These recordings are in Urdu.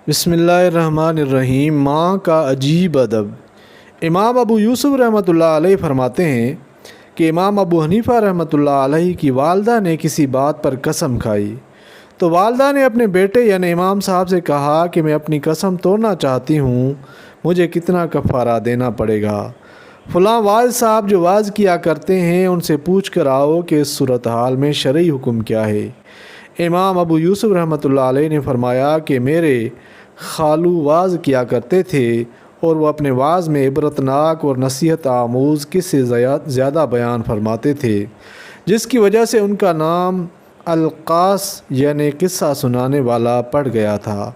بسم اللہ الرحمن الرحیم۔ ماں کا عجیب ادب۔ امام ابو یوسف رحمۃ اللہ علیہ فرماتے ہیں کہ امام ابو حنیفہ رحمۃ اللہ علیہ کی والدہ نے کسی بات پر قسم کھائی تو والدہ نے اپنے بیٹے یعنی امام صاحب سے کہا کہ میں اپنی قسم توڑنا چاہتی ہوں، مجھے کتنا کفارہ دینا پڑے گا؟ فلاں واعظ صاحب جو واعظ کیا کرتے ہیں ان سے پوچھ کر آؤ کہ اس صورتحال میں شرعی حکم کیا ہے۔ امام ابو یوسف رحمۃ اللہ علیہ نے فرمایا کہ میرے خالو واعظ کیا کرتے تھے اور وہ اپنے واعظ میں عبرتناک اور نصیحت آموز قصے زیادہ بیان فرماتے تھے، جس کی وجہ سے ان کا نام القاص یعنی قصہ سنانے والا پڑ گیا تھا۔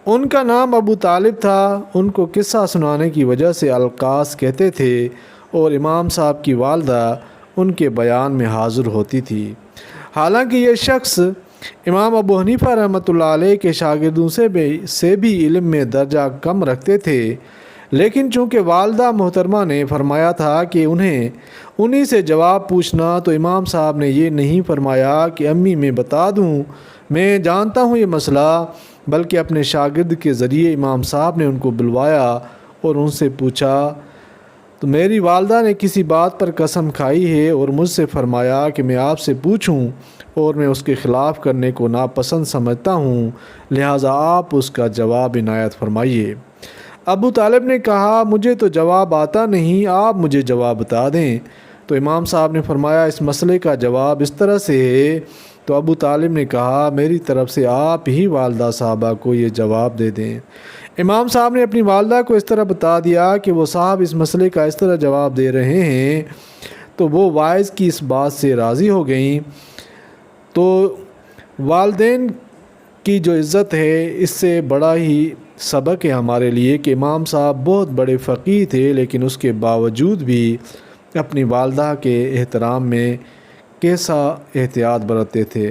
ان کا نام ابو طالب تھا، ان کو قصہ سنانے کی وجہ سے القاص کہتے تھے، اور امام صاحب کی والدہ ان کے بیان میں حاضر ہوتی تھی۔ حالانکہ یہ شخص امام ابو حنیفہ رحمۃ اللہ علیہ کے شاگردوں سے بھی علم میں درجہ کم رکھتے تھے، لیکن چونکہ والدہ محترمہ نے فرمایا تھا کہ انہی سے جواب پوچھنا، تو امام صاحب نے یہ نہیں فرمایا کہ امی میں بتا دوں، میں جانتا ہوں یہ مسئلہ، بلکہ اپنے شاگرد کے ذریعے امام صاحب نے ان کو بلوایا اور ان سے پوچھا تو میری والدہ نے کسی بات پر قسم کھائی ہے اور مجھ سے فرمایا کہ میں آپ سے پوچھوں، اور میں اس کے خلاف کرنے کو ناپسند سمجھتا ہوں، لہٰذا آپ اس کا جواب عنایت فرمائیے۔ ابو طالب نے کہا مجھے تو جواب آتا نہیں، آپ مجھے جواب بتا دیں۔ تو امام صاحب نے فرمایا اس مسئلے کا جواب اس طرح سے ہے۔ تو ابو طالب نے کہا میری طرف سے آپ ہی والدہ صاحبہ کو یہ جواب دے دیں۔ امام صاحب نے اپنی والدہ کو اس طرح بتا دیا کہ وہ صاحب اس مسئلے کا اس طرح جواب دے رہے ہیں، تو وہ واعظ کی اس بات سے راضی ہو گئیں۔ تو والدین کی جو عزت ہے، اس سے بڑا ہی سبق ہے ہمارے لیے کہ امام صاحب بہت بڑے فقیہ تھے، لیکن اس کے باوجود بھی اپنی والدہ کے احترام میں کیسا احتیاط برتتے تھے۔